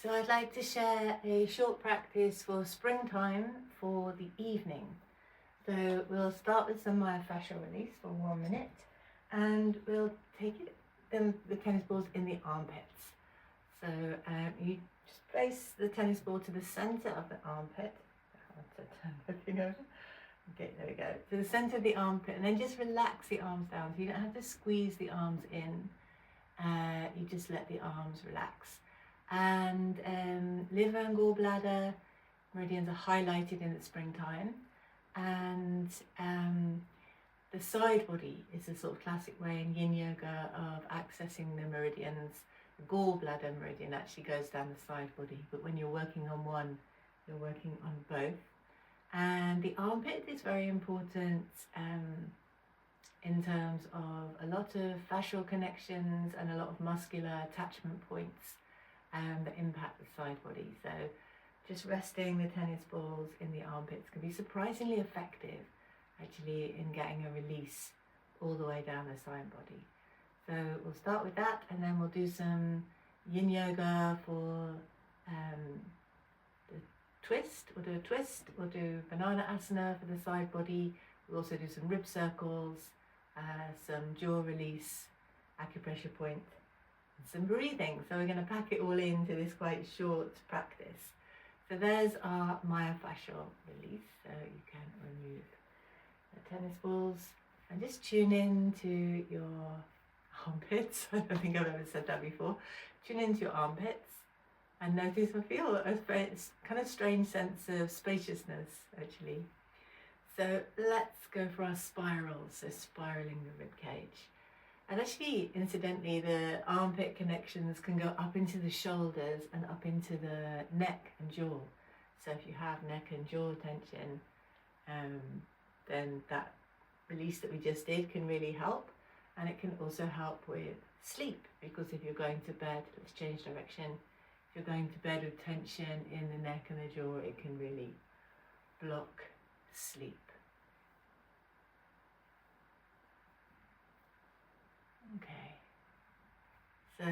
So I'd like to share a short practice for springtime for the evening. So we'll start with some myofascial release for 1 minute, and we'll take it the tennis balls in the armpits. So you just place the tennis ball to the center of the armpit. I want to turn the thing over. Okay, there we go. To the center of the armpit, and then just relax the arms down. So you don't have to squeeze the arms in. You just let the arms relax. And liver and gallbladder meridians are highlighted in the springtime. And the side body is a sort of classic way in yin yoga of accessing the meridians. The gallbladder meridian actually goes down the side body, but when you're working on one, you're working on both. And the armpit is very important in terms of a lot of fascial connections and a lot of muscular attachment points that impact the side body. So just resting the tennis balls in the armpits can be surprisingly effective actually in getting a release all the way down the side body. So we'll start with that, and then we'll do some yin yoga for the twist. We'll do a twist, we'll do banana asana for the side body. We'll also do some rib circles, some jaw release, acupressure point, and some breathing. So we're going to pack it all into this quite short practice. So there's our myofascial release. So you can remove the tennis balls and just tune in to your armpits. I don't think I've ever said that before. Tune into your armpits and notice or feel a kind of strange sense of spaciousness actually. So let's go for our spirals, so spiraling the rib cage. And actually, incidentally, the armpit connections can go up into the shoulders and up into the neck and jaw. So if you have neck and jaw tension, then that release that we just did can really help. And it can also help with sleep, because if you're going to bed, let's change direction. If you're going to bed with tension in the neck and the jaw, it can really block sleep. Okay, so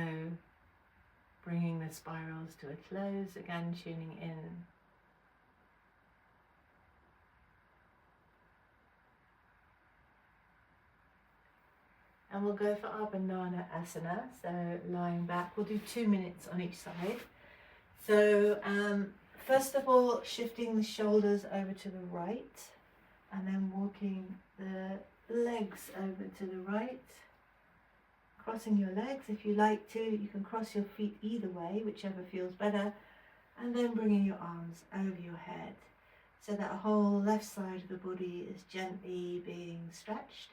bringing the spirals to a close, again tuning in. And we'll go for our banana asana, so lying back. We'll do 2 minutes on each side. So first of all, shifting the shoulders over to the right, and then walking the legs over to the right. Crossing your legs if you like to. You can cross your feet either way, whichever feels better. And then bringing your arms over your head so that a whole left side of the body is gently being stretched.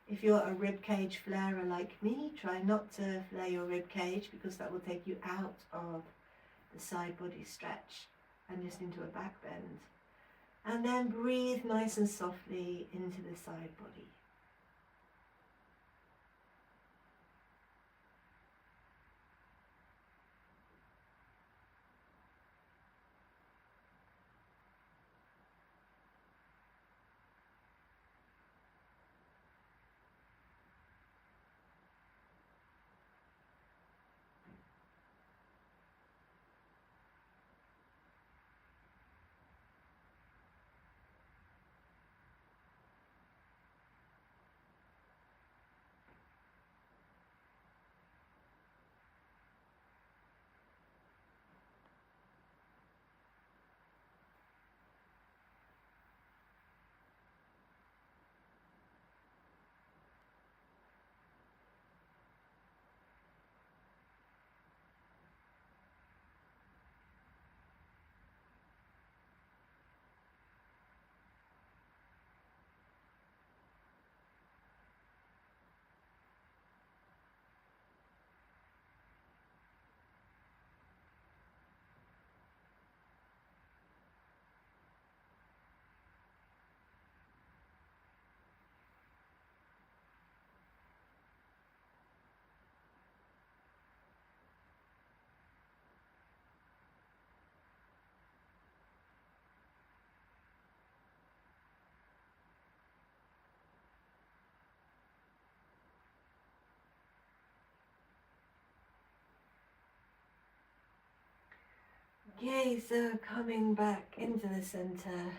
If you're a rib cage flarer like me, try not to flare your rib cage, because that will take you out of the side body stretch and just into a back bend. And then breathe nice and softly into the side body. Okay, so coming back into the center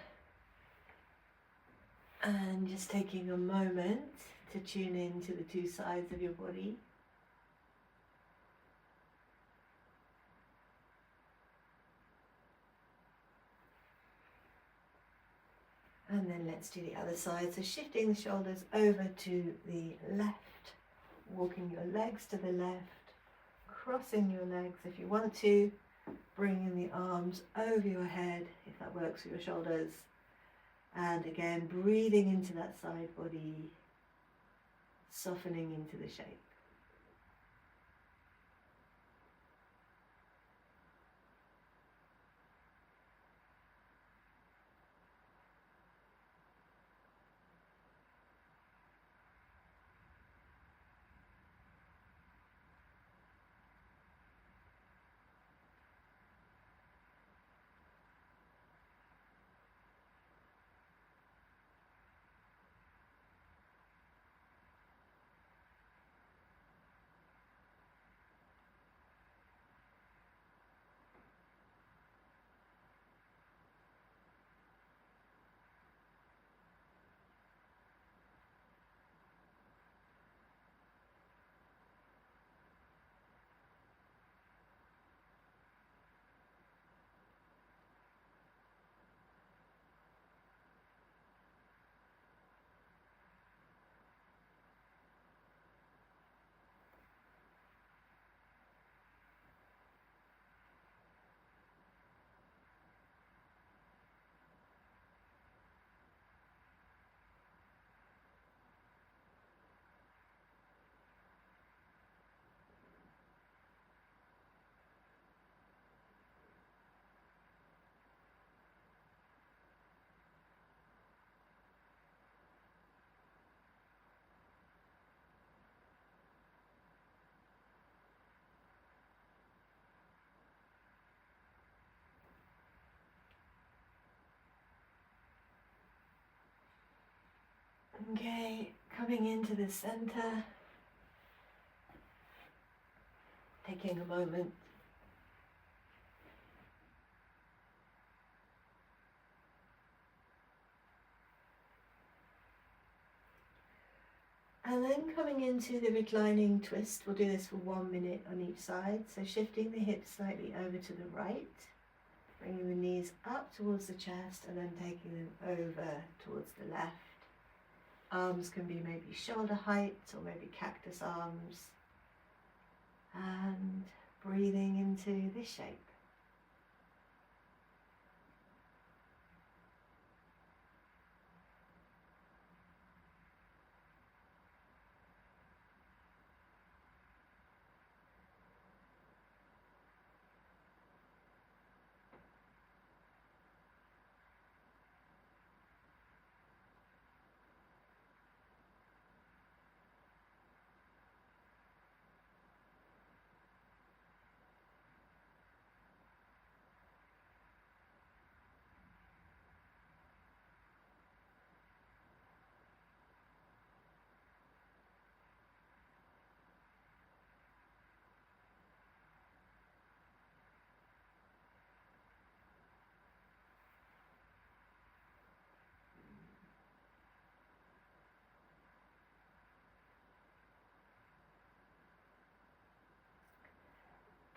and just taking a moment to tune in to the two sides of your body. And then let's do the other side. So shifting the shoulders over to the left, walking your legs to the left, crossing your legs if you want to, bringing the arms over your head if that works for your shoulders. And again, breathing into that side body, softening into the shape. Okay, coming into the center, taking a moment and then coming into the reclining twist. We'll do this for 1 minute on each side. So shifting the hips slightly over to the right, bringing the knees up towards the chest and then taking them over towards the left. Arms can be maybe shoulder height or maybe cactus arms. And breathing into this shape.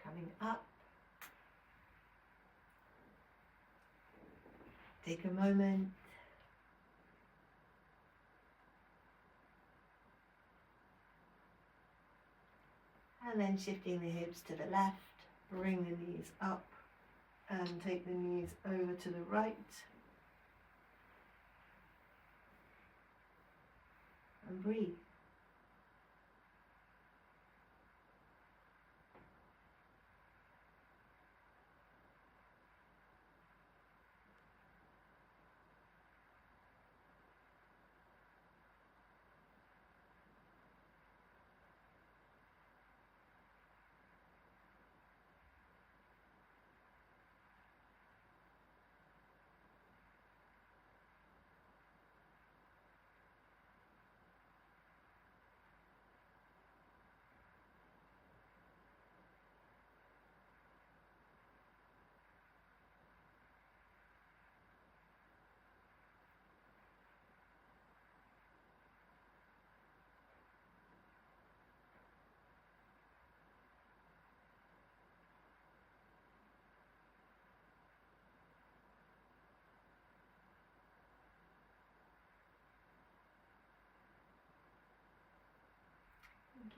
Coming up. Take a moment. And then shifting the hips to the left, bring the knees up and take the knees over to the right. And breathe.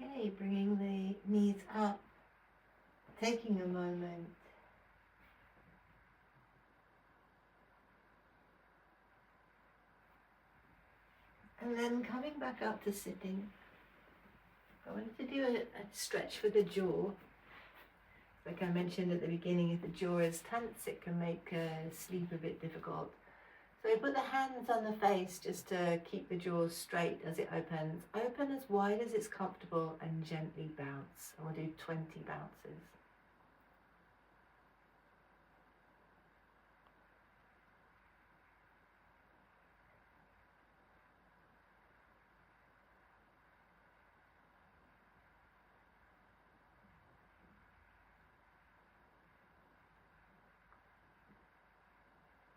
Okay, bringing the knees up, taking a moment. And then coming back up to sitting. I wanted to do a stretch for the jaw. Like I mentioned at the beginning, if the jaw is tense, it can make sleep a bit difficult. So we put the hands on the face just to keep the jaw straight as it opens. Open as wide as it's comfortable and gently bounce. And we'll do 20 bounces.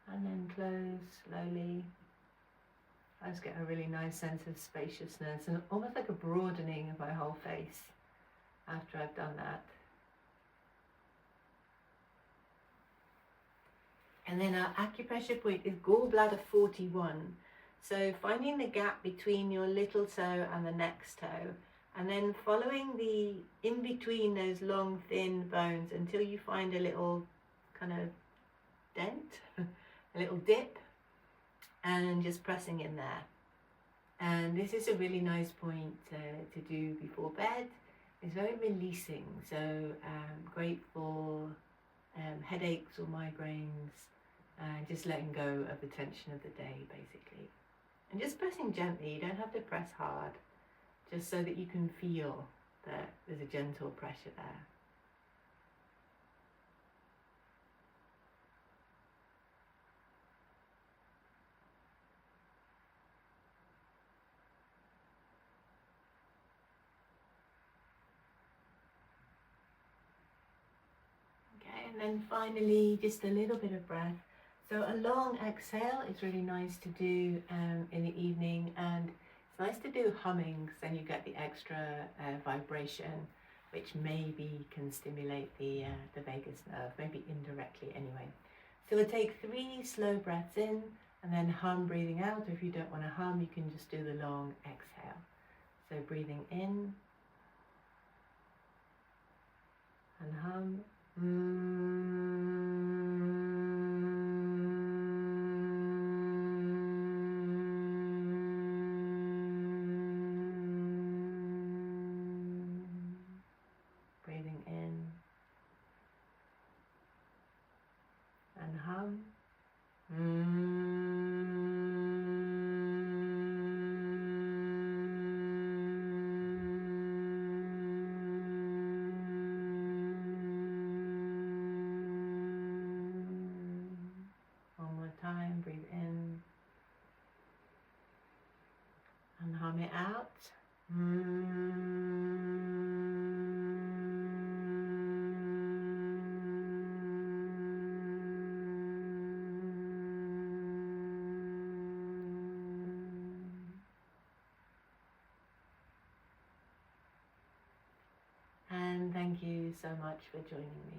And then close slowly. I just get a really nice sense of spaciousness and almost like a broadening of my whole face after I've done that. And then our acupressure point is gallbladder 41. So finding the gap between your little toe and the next toe, and then following the in between those long thin bones until you find a little kind of dent, a little dip, and just pressing in there. And this is a really nice point to do before bed. It's very releasing, so great for headaches or migraines, just letting go of the tension of the day basically. And just pressing gently, you don't have to press hard, just so that you can feel that there's a gentle pressure there. And then finally, just a little bit of breath. So a long exhale is really nice to do in the evening, and it's nice to do humming because then you get the extra vibration, which maybe can stimulate the vagus nerve, maybe indirectly anyway. So we'll take 3 slow breaths in and then hum breathing out, or if you don't want to hum, you can just do the long exhale. So breathing in and hum. Breathing in and hum. One more time, breathe in and hum it out. And thank you so much for joining me.